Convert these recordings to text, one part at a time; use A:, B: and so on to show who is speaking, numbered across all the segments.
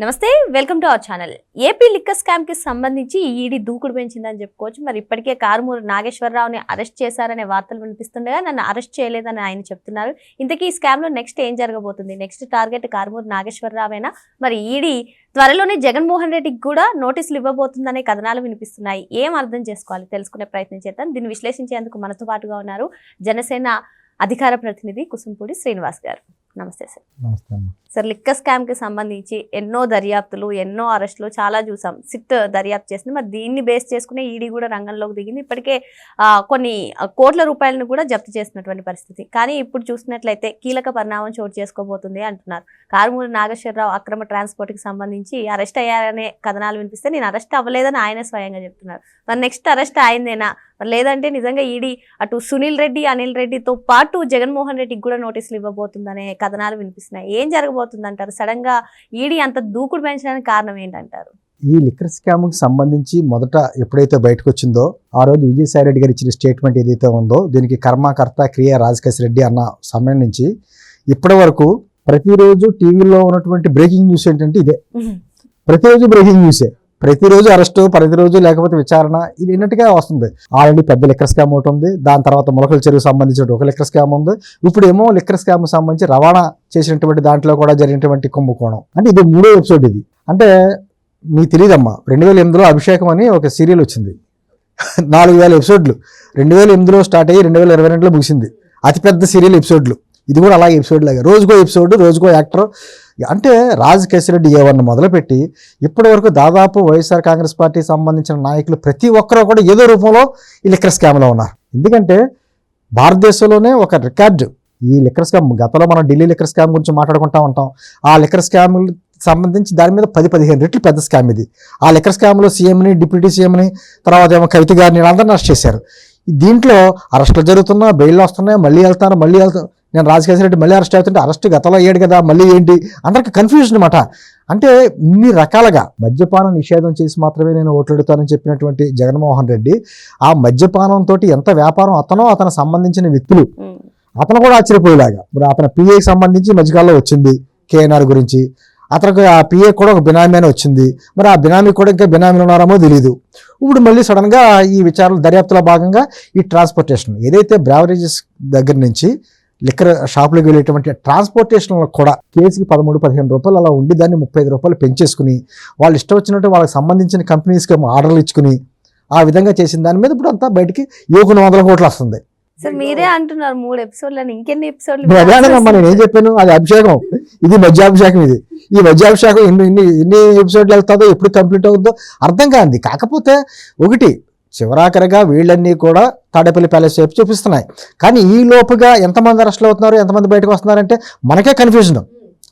A: నమస్తే, welcome to our channel. AP liquor scam కి సంబంధించి ఈడీ దూకుడు పెంచిందని చెప్పుకోవచ్చు. మరి ఇప్పటికే కారుమూరి నాగేశ్వరరావుని అరెస్ట్ చేశారనే వార్తలు వినిపిస్తుండగా నన్ను అరెస్ట్ చేయలేదని ఆయన చెప్తున్నారు. ఇంతకీ ఈ స్కామ్ లో నెక్స్ట్ ఏం జరగబోతుంది? నెక్స్ట్ టార్గెట్ కారుమూరి నాగేశ్వరరావేనా? మరి ఈడీ త్వరలోనే జగన్మోహన్ రెడ్డికి కూడా నోటీసులు ఇవ్వబోతుందనే కథనాలు వినిపిస్తున్నాయి. ఏం అర్థం చేసుకోవాలి తెలుసుకునే ప్రయత్నం చేద్దాం. దీన్ని విశ్లేషించేందుకు మనతో పాటుగా ఉన్నారు జనసేన అధికార ప్రతినిధి కుసుంపూడి శ్రీనివాస్ గారు. నమస్తే సార్.
B: నమస్తే
A: సార్, లిక్కర్ స్కామ్ కి సంబంధించి ఎన్నో దర్యాప్తులు, ఎన్నో అరెస్టులు చాలా చూసాం. సిట్ దర్యాప్తు చేసింది. మరి దీన్ని బేస్ చేసుకునే ఈడీ కూడా రంగంలోకి దిగింది. ఇప్పటికే కొన్ని కోట్ల రూపాయలను కూడా జప్తు చేసినటువంటి పరిస్థితి. కానీ ఇప్పుడు చూసినట్లయితే కీలక పరిణామం చోటు చేసుకోబోతుంది అంటున్నారు. కారుమూరి నాగేశ్వరరావు అక్రమ ట్రాన్స్పోర్ట్ కి సంబంధించి అరెస్ట్ అయ్యారనే కథనాలు వినిపిస్తే నేను అరెస్ట్ అవ్వలేదని ఆయన స్వయంగా చెప్తున్నారు. మరి నెక్స్ట్ అరెస్ట్ అయిందేనా? మరి లేదంటే నిజంగా ఈడీ అటు సునీల్ రెడ్డి, అనిల్ రెడ్డితో పాటు జగన్మోహన్ రెడ్డికి కూడా నోటీసులు ఇవ్వబోతుందనే కథనాలు వినిపిస్తున్నాయి. ఏం జరగబోతుంది అంటారు? సడన్ గా ఈడీ అంత దూకుడు పెంచడానికి కారణం ఏంటంటారు?
B: ఈ లిక్కర్ స్కామ్ కి సంబంధించి మొదట ఎప్పుడైతే బయటకు వచ్చిందో ఆ రోజు విజయసాయి రెడ్డి గారు ఇచ్చిన స్టేట్మెంట్ ఏదైతే ఉందో దీనికి కర్మకర్త క్రియ రాజకేశ్ రెడ్డి అన్న సమయం నుంచి ఇప్పటి వరకు ప్రతిరోజు టీవీలో ఉన్నటువంటి బ్రేకింగ్ న్యూస్ ఏంటంటే ఇదే. ప్రతిరోజు బ్రేకింగ్ న్యూసే, ప్రతిరోజు అరెస్టు, ప్రతిరోజు లేకపోతే విచారణ, ఇది ఏంటంటే వస్తుంది. ఆల్రెడీ పెద్ద లిక్కర్ స్కామ్ ఒకటి ఉంది, దాని తర్వాత మొలకల చెరువు సంబంధించిన ఒక లిక్కర్ స్కామ్ ఉంది, ఇప్పుడు ఏమో లిక్కర్ స్కామ్ సంబంధించి రవాణా చేసినటువంటి దాంట్లో కూడా జరిగినటువంటి కుంభకోణం. అంటే ఇది 3వ ఎపిసోడ్. ఇది అంటే మీకు తెలియదమ్మా, 2008లో అభిషేకం అని ఒక సీరియల్ వచ్చింది. 4000 ఎపిసోడ్లు 2008లో స్టార్ట్ అయ్యి 2022లో ముగిసింది. అతిపెద్ద సీరియల్ ఎపిసోడ్లు. ఇది కూడా అలాగే ఎపిసోడ్ లాగా రోజుకో ఎపిసోడ్, రోజుకో యాక్టర్. అంటే రాజకేశ్ రెడ్డి ఏవన్న మొదలుపెట్టి ఇప్పటి వరకు దాదాపు వైఎస్ఆర్ కాంగ్రెస్ పార్టీకి సంబంధించిన నాయకులు ప్రతి ఒక్కరూ కూడా ఏదో రూపంలో ఈ లిక్కర్ స్కామ్లో ఉన్నారు. ఎందుకంటే భారతదేశంలోనే ఒక రికార్డు ఈ లిక్కర్ స్కామ్. గతంలో మనం ఢిల్లీ లిక్కర్ స్కామ్ గురించి మాట్లాడుకుంటా ఉంటాం. ఆ లిక్కర్ స్కామ్ సంబంధించి దాని మీద 10-15 రెట్లు పెద్ద స్కామ్ ఇది. ఆ లిక్కర్ స్కామ్లో సీఎంని, డిప్యూటీ సీఎంని, తర్వాత ఏమో కవిత గారిని అందరిని అరెస్ట్ చేశారు. దీంట్లో అరెస్టులు జరుగుతున్నా, బెయిల్ వస్తున్నాయి, మళ్ళీ వెళ్తాను. నేను రాజకేశ్ రెడ్డి మళ్ళీ అరెస్ట్ అవుతుంటే అరెస్ట్ గతంలో అయ్యాడు కదా, మళ్ళీ ఏంటి అందరికి కన్ఫ్యూజన్ అనమాట. అంటే ఇన్ని రకాలుగా మద్యపానం నిషేధం చేసి మాత్రమే నేను ఓట్లెడుతానని చెప్పినటువంటి జగన్మోహన్ రెడ్డి ఆ మద్యపానంతో ఎంత వ్యాపారం అతను సంబంధించిన వ్యక్తులు అతను కూడా ఆశ్చర్యపోయేలాగా. ఇప్పుడు అతని పిఏకి సంబంధించి మధ్యకాలంలో వచ్చింది కేఎన్ఆర్ గురించి. అతనికి ఆ పిఏ కూడా ఒక బినామీ అని వచ్చింది. మరి ఆ బినామీ కూడా ఇంకా బినామీలు ఉన్నారేమో తెలియదు. ఇప్పుడు మళ్ళీ సడన్గా ఈ విచారణ దర్యాప్తులో భాగంగా ఈ ట్రాన్స్పోర్టేషన్ ఏదైతే బ్రావరేజెస్ దగ్గర నుంచి లిక్కర్ షాపులకు వెళ్ళేటువంటి ట్రాన్స్పోర్టేషన్లో కూడా కేసుకి 13-15 రూపాయలు అలా ఉండి దాన్ని 35 రూపాయలు పెంచేసుకుని వాళ్ళు ఇష్టం వచ్చినట్టు వాళ్ళకి సంబంధించిన కంపెనీస్కి ఆర్డర్లు ఇచ్చుకుని ఆ విధంగా చేసిన దాని మీద ఇప్పుడు అంతా బయటికి 100 కోట్లు వస్తుంది.
A: సార్, మీరే అంటున్నారు 3 ఎపిసోడ్లని, ఇంకెన్ని ఎపిసోడ్లు?
B: నేను ఏం చెప్పాను, అది అభిషేకం, ఇది మధ్యాభిషేకం. ఈ మధ్యాభిషేకం ఎన్ని ఎపిసోడ్లు వెళ్తుందో, ఎప్పుడు కంప్లీట్ అవుతుందో అర్థం కాదు. కాకపోతే ఒకటి చివరాఖరిగా వీళ్ళన్నీ కూడా తాడేపల్లి ప్యాలెస్ వైపు చూపిస్తున్నాయి. కానీ ఈ లోపుగా ఎంతమంది అరెస్టులు అవుతున్నారు, ఎంతమంది బయటకు వస్తున్నారంటే మనకే కన్ఫ్యూజన్.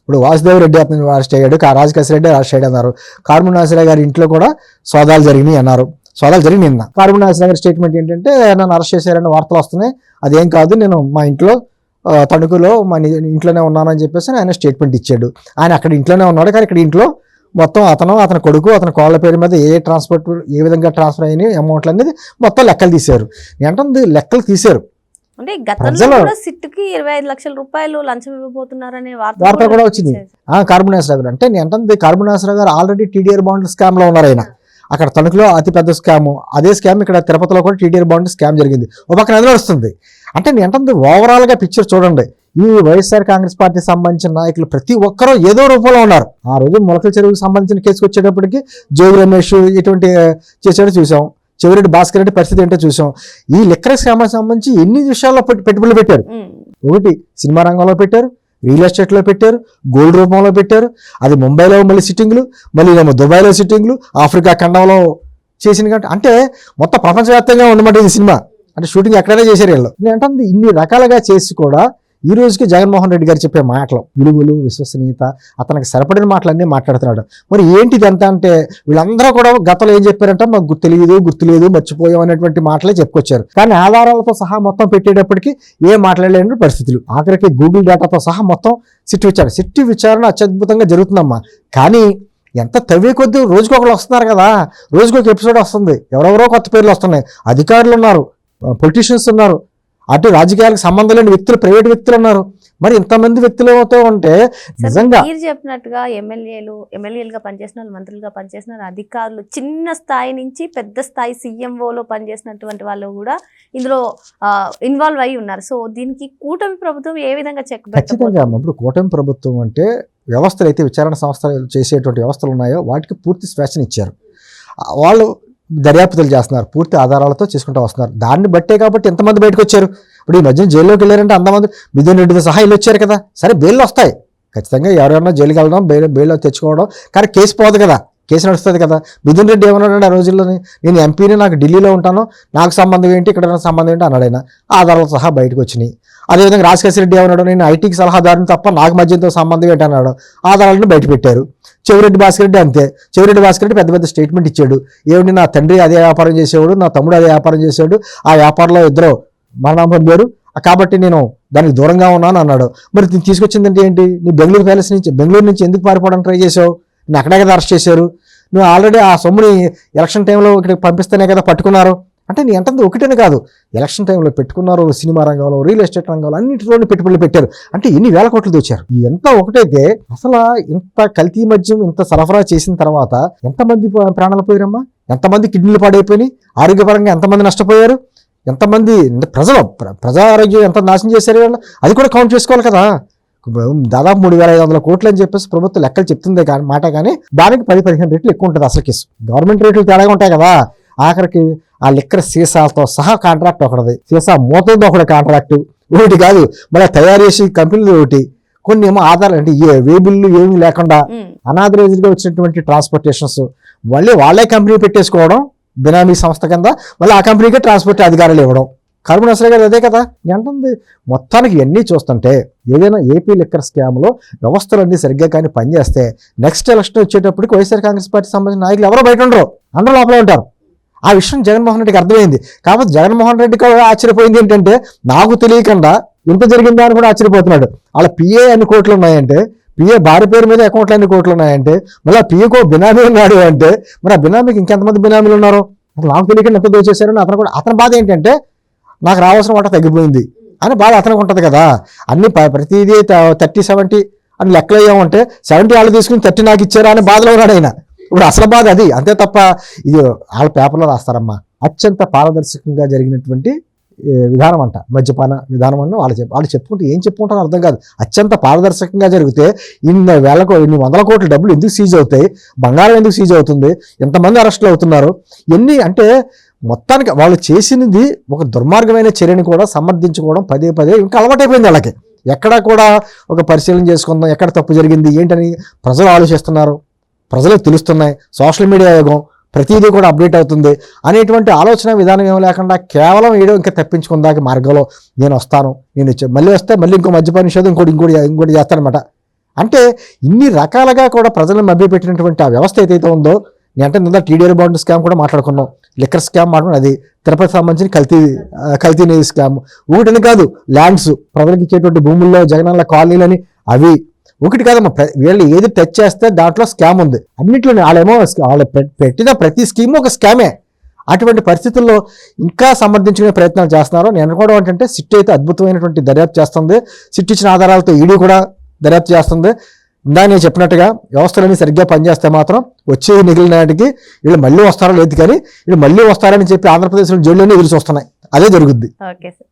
B: ఇప్పుడు వాసుదేవ్ రెడ్డి అతను అరెస్ట్ అయ్యాడు, రాజకేశ్ రెడ్డి అరెస్ట్ అయ్యాడు అన్నారు. కారుమూరి నాగేశ్వరరావు గారి ఇంట్లో కూడా సోదాలు జరిగినాయి అన్నారు. సోదాలు జరిగి నిన్న కారుమూరి నాగేశ్వరరావు గారి స్టేట్మెంట్ ఏంటంటే నన్ను అరెస్ట్ చేశారని వార్తలు వస్తున్నాయి, అదేం కాదు, నేను మా ఇంట్లో తణుకులో మా ఇంట్లోనే ఉన్నానని చెప్పేసి ఆయన స్టేట్మెంట్ ఇచ్చాడు. ఆయన అక్కడ ఇంట్లోనే ఉన్నాడు, కానీ ఇక్కడ ఇంట్లో మొత్తం అతని కొడుకు, అతని కోళ్ళ పేరు మీద ఏ ట్రాన్స్పోర్ట్ ఏ విధంగా ట్రాన్స్ఫర్ అయిన అమౌంట్లు అనేది మొత్తం లెక్కలు తీశారు. ఏంటంటే లెక్కలు తీశారు.
A: అంటే గతంలో కూడా సిట్కి 25 లక్షల రూపాయలు లంచం ఇవ్వబోతున్నారనే
B: వార్త కూడా వచ్చింది. కారుమూరి నాగేశ్వరరావు గారు అంటే నేను కారుమూరి నాగేశ్వరరావు గారు ఆల్రెడీ టీడీఆర్ బాండ్ స్కామ్ లో ఉన్నారు. ఆయన అక్కడ తణుకులో అతిపెద్ద స్కామ్, అదే స్కామ్ ఇక్కడ తిరుపతిలో కూడా టీడీఆర్ బాండ్ స్కామ్ జరిగింది. ఒక పక్కన ఎదురు వస్తుంది. అంటే నేను ఓవరాల్ గా పిక్చర్ చూడండి. ఈ వైఎస్ఆర్ కాంగ్రెస్ పార్టీ సంబంధించిన నాయకులు ప్రతి ఒక్కరూ ఏదో రూపంలో ఉన్నారు. ఆ రోజు మొలకల చెరువుకి సంబంధించిన కేసుకు వచ్చేటప్పటికి జోగి రమేష్ ఇటువంటి చేసాడో చూసాం, చెవిరెడ్డి భాస్కర్ రెడ్డి పరిస్థితి ఏంటో చూసాం. ఈ లిక్కర్ స్కామ్ సంబంధించి ఎన్ని విషయాల్లో పెట్టుబడులు పెట్టారు. ఒకటి సినిమా రంగంలో పెట్టారు, రియల్ ఎస్టేట్లో పెట్టారు, గోల్డ్ రూపంలో పెట్టారు. అది ముంబైలో మళ్ళీ సిట్టింగ్లు, మళ్ళీ ఏమో దుబాయ్లో సిట్టింగ్లు, ఆఫ్రికా ఖండంలో చేసింది. కాబట్టి అంటే మొత్తం ప్రపంచవ్యాప్తంగా ఉండమాట ఈ సినిమా. అంటే షూటింగ్ ఎక్కడైనా చేశారు వీళ్ళు. అంటే ఇన్ని రకాలుగా చేసి కూడా ఈ రోజుకి జగన్మోహన్ రెడ్డి గారు చెప్పే మాటలు, విలువలు, విశ్వసనీయత, అతనికి సరిపడిన మాటలన్నీ మాట్లాడుతున్నాడు. మరి ఏంటి ఇదంతా అంటే వీళ్ళందరూ కూడా గతంలో ఏం చెప్పారంటే మాకు గుర్తులేదు, మర్చిపోయాం అనేటువంటి మాటలే చెప్పుకొచ్చారు. కానీ ఆధారాలతో సహా మొత్తం పెట్టేటప్పటికి ఏం మాట్లాడలేని పరిస్థితులు. ఆఖరికి గూగుల్ డేటాతో సహా మొత్తం సిట్టు విచారణ అత్యద్భుతంగా జరుగుతుందమ్మా. కానీ ఎంత తవ్వే కొద్దీ రోజుకొకరు వస్తున్నారు కదా, రోజుకొక ఎపిసోడ్ వస్తుంది, ఎవరెవరో కొత్త పేర్లు వస్తున్నాయి, అధికారులు ఉన్నారు, పొలిటీషియన్స్ ఉన్నారు, అటు రాజకీయాలకు సంబంధం లేని వ్యక్తులు, ప్రైవేట్ వ్యక్తులు ఉన్నారు. మరి ఇంతమంది వ్యక్తులతో ఉంటే నిజంగా
A: మీరు చెప్పినట్టుగా ఎమ్మెల్యేలుగా పనిచేసిన వాళ్ళు, మంత్రులుగా పనిచేసిన వాళ్ళు, అధికారులు, చిన్న స్థాయి నుంచి పెద్ద స్థాయి సీఎంఓలో పనిచేసినటువంటి వాళ్ళు కూడా ఇందులో ఇన్వాల్వ్ అయి ఉన్నారు. సో దీనికి కూటమి ప్రభుత్వం ఏ విధంగా చెక్
B: ఖచ్చితంగా ఇప్పుడు కూటమి ప్రభుత్వం అంటే వ్యవస్థలు అయితే విచారణ సంస్థలు చేసేటువంటి వ్యవస్థలు ఉన్నాయో వాటికి పూర్తి స్వేచ్ఛనిచ్చారు. వాళ్ళు దర్యాప్తులు చేస్తున్నారు, పూర్తి ఆధారాలతో చేసుకుంటూ వస్తున్నారు. దాన్ని బట్టే కాబట్టి ఎంతమంది బయటకు వచ్చారు. ఇప్పుడు ఈ మధ్యన జైల్లోకి వెళ్ళారంటే అంతమంది మిథున్ రెడ్డితో సహా ఇల్లు వచ్చారు కదా. సరే బెయిల్ వస్తాయి, ఖచ్చితంగా ఎవరైనా జైలుకి వెళ్ళడం, బెయిల్ తెచ్చుకోవడం, కానీ కేసు పోదు కదా, కేసు నడుస్తుంది కదా. మిథున్ రెడ్డి ఏమన్నాడు ఆ రోజుల్లోని, నేను ఎంపీని, నాకు ఢిల్లీలో ఉంటాను, నాకు సంబంధం ఏంటి, ఇక్కడ సంబంధం ఏంటి అన్నాడు ఆయన. ఆధారాలతో సహా బయటకు వచ్చినాయి. అదేవిధంగా రాజకేశ్వర రెడ్డి ఏమన్నాడు, నేను ఐటీకి సలహాదారుని తప్ప నాకు మధ్యతో సంబంధం ఏంటి అన్నాడు. ఆధారాలను బయట పెట్టారు. చెవిరెడ్డి భాస్కర్ రెడ్డి అంతే. చెవిరెడ్డి భాస్కర్ రెడ్డి పెద్ద పెద్ద స్టేట్మెంట్ ఇచ్చాడు. ఏమిటి, నా తండ్రి అదే వ్యాపారం చేసేవాడు, నా తమ్ముడు అదే వ్యాపారం చేసేవాడు, ఆ వ్యాపారంలో ఇద్దరు మరణం పొందారు కాబట్టి నేను దానికి దూరంగా ఉన్నాను అన్నాడు. మరి తీసుకొచ్చిందంటే ఏంటి, నీ బెంగళూరు నుంచి ఎందుకు పారిపోవడానికి ట్రై చేసావు, నేను అక్కడే కదా అరెస్ట్ చేశారు, నువ్వు ఆల్రెడీ ఆ సొమ్ముని ఎలక్షన్ టైంలో ఇక్కడికి పంపిస్తేనే కదా పట్టుకున్నారు. అంటే నీ ఎంతంది ఒకటేనే కాదు, ఎలక్షన్ టైంలో పెట్టుకున్నారు, సినిమా రంగంలో, రియల్ ఎస్టేట్ రంగంలో అన్నింటిలోనే పెట్టుబడులు పెట్టారు. అంటే ఎన్ని వేల కోట్లు దోచారు. ఎంత ఒకటైతే అసలు ఇంత కల్తీ మద్యం ఇంత సరఫరా చేసిన తర్వాత ఎంతమంది ప్రాణాలు పోయారమ్మా, ఎంతమంది కిడ్నీలు పాడైపోయినాయి, ఆరోగ్యపరంగా ఎంతమంది నష్టపోయారు, ఎంతమంది ప్రజా ఆరోగ్యం ఎంత నాశనం చేశారు వాళ్ళు, అది కూడా కౌంట్ చేసుకోవాలి కదా. దాదాపు 3,500 కోట్లు అని చెప్పేసి ప్రభుత్వం లెక్కలు చెప్తుంది కానీ మాట, కానీ దానికి 10-15 రెట్లు ఎక్కువ ఉంటుంది అసలు కేసు. గవర్నమెంట్ రేట్లు తేడాగా ఉంటాయి కదా. ఆఖరికి ఆ లిక్కర్ సీసాలతో సహా కాంట్రాక్ట్ ఒకటిది, సీసా మూతలతో ఒకటి కాంట్రాక్టు, ఒకటి కాదు మళ్ళీ తయారు చేసి కంపెనీలు ఒకటి, కొన్ని ఏమో ఆధారాలు అంటే వేబుల్లు ఏమీ లేకుండా అనాథరైజ్డ్గా వచ్చినటువంటి ట్రాన్స్పోర్టేషన్స్ మళ్ళీ వాళ్ళే కంపెనీ పెట్టేసుకోవడం, బినామీ సంస్థ కింద మళ్ళీ ఆ కంపెనీకే ట్రాన్స్పోర్ట్ అధికారులు ఇవ్వడం. కరుణ అసలు గారు అదే కదా అంటుంది. మొత్తానికి ఇవన్నీ చూస్తుంటే ఏదైనా ఏపీ లిక్కర్ స్కామ్లో వ్యవస్థలన్నీ సరిగ్గా కానీ పనిచేస్తే నెక్స్ట్ ఎలక్షన్ వచ్చేటప్పటికి వైఎస్ఆర్ కాంగ్రెస్ పార్టీ సంబంధించిన నాయకులు ఎవరో బయట ఉండరు, అందరూ లోపలే ఉంటారు. ఆ విషయం జగన్మోహన్ రెడ్డికి అర్థమైంది. కాబట్టి జగన్మోహన్ రెడ్డికి ఆశ్చర్యపోయింది ఏంటంటే, నాకు తెలియకుండా ఇంత జరిగిందా అని కూడా ఆశ్చర్యపోతున్నాడు. వాళ్ళ పిఏ అన్ని కోట్లు ఉన్నాయంటే, పిఏ భార్య పేరు మీద అకౌంట్లు అన్ని కోట్లు ఉన్నాయంటే, మళ్ళీ ఆ పిఏకో బినామీ ఉన్నాడు అంటే, మరి ఆ బినామీకి ఇంకెంతమంది బినామీలు ఉన్నారు, అసలు నాకు తెలియకుండా ఎంత దోచేశారని అతని బాధ ఏంటంటే, నాకు రావాల్సిన వాటా తగ్గిపోయింది అని బాధ అతనికి ఉంటుంది కదా. అన్ని ప్రతిదీ 30-70 అని లెక్కలు అయ్యామంటే 70 వాళ్ళు తీసుకుని 30 నాకు ఇచ్చారా అని బాధలో ఉన్నాడు ఆయన. ఇప్పుడు అసలు బాధ అది, అంతే తప్ప ఇది వాళ్ళ పేపర్లో రాస్తారమ్మా. అత్యంత పారదర్శకంగా జరిగినటువంటి విధానం అంట మద్యపాన విధానం అని వాళ్ళు చెప్పుకుంటే ఏం చెప్పుకుంటారో అర్థం కాదు. అత్యంత పారదర్శకంగా జరిగితే ఇన్ని వందల కోట్ల డబ్బులు ఎందుకు సీజ్ అవుతాయి, బంగారం ఎందుకు సీజ్ అవుతుంది, ఎంతమంది అరెస్టులు అవుతున్నారు, ఎన్ని అంటే మొత్తానికి వాళ్ళు చేసినది ఒక దుర్మార్గమైన చర్యని కూడా సమర్థించుకోవడం పదే ఇంకా అలవాటైపోయింది వాళ్ళకి. ఎక్కడ కూడా ఒక పరిశీలన చేసుకుందాం, ఎక్కడ తప్పు జరిగింది ఏంటని ప్రజలు ఆలోచిస్తున్నారు, ప్రజలకు తెలుస్తున్నాయి, సోషల్ మీడియా యుగం, ప్రతిదీ కూడా అప్డేట్ అవుతుంది అనేటువంటి ఆలోచన విధానం ఏమీ లేకుండా కేవలం ఏదో ఇంకా తప్పించుకుందాక మార్గంలో నేను వస్తాను, నేను మళ్ళీ వస్తే మళ్ళీ ఇంకో మద్యపాన నిషేధం ఇంకోటి చేస్తానమాట. అంటే ఇన్ని రకాలుగా కూడా ప్రజలను మభ్యపెట్టినటువంటి ఆ వ్యవస్థ ఏదైతే ఉందో, నేనంటే నిన్న టీడీఆర్ బాండ్ స్కామ్ కూడా మాట్లాడుకున్నాం, లిక్కర్ స్కామ్ మాట్లాడుకున్నాం, అది తిరుపతి సంబంధించిన కల్తీ స్కామ్ ఒకటిని కాదు, ల్యాండ్స్ ప్రజలకు ఇచ్చేటువంటి భూముల్లో జగనన్న కాలనీలని అవి ఒకటి కాదమ్మా. వీళ్ళు ఏది టచ్ చేస్తే దాంట్లో స్కామ్ ఉంది అన్నింటిలోనే. వాళ్ళు పెట్టిన ప్రతి స్కీము ఒక స్కామే. అటువంటి పరిస్థితుల్లో ఇంకా సమర్థించుకునే ప్రయత్నాలు చేస్తున్నారు. నేను అనుకోవడం ఏంటంటే, సిట్ అయితే అద్భుతమైనటువంటి దర్యాప్తు చేస్తుంది. సిట్ ఇచ్చిన ఆధారాలతో ఈడీ కూడా దర్యాప్తు చేస్తుంది. ఇందా నేను చెప్పినట్టుగా వ్యవస్థలన్నీ సరిగ్గా పనిచేస్తే మాత్రం వచ్చే మిగిలిన నాటికి వీళ్ళు మళ్ళీ వస్తారో లేదు, కానీ వీళ్ళు మళ్ళీ వస్తారని చెప్పి ఆంధ్రప్రదేశ్లో జైల్లోనే ఎదురు చూస్తున్నాయి. అదే జరుగుద్ది.
A: Okay sir.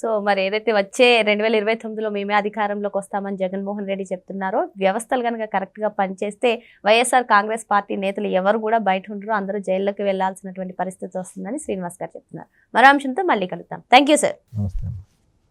A: సో మరి ఏదైతే వచ్చే 2029లో మేమే అధికారంలోకి వస్తామని జగన్మోహన్ రెడ్డి చెప్తున్నారో, వ్యవస్థలు కనుక కరెక్ట్గా పనిచేస్తే వైఎస్ఆర్ కాంగ్రెస్ పార్టీ నేతలు ఎవరు కూడా బయట ఉండరు, అందరూ జైల్లోకి వెళ్లాల్సినటువంటి పరిస్థితి వస్తుందని శ్రీనివాస్ గారు చెప్తున్నారు. మరో అంశంతో మళ్ళీ కలుద్దాం. Thank you sir.
B: నమస్తే.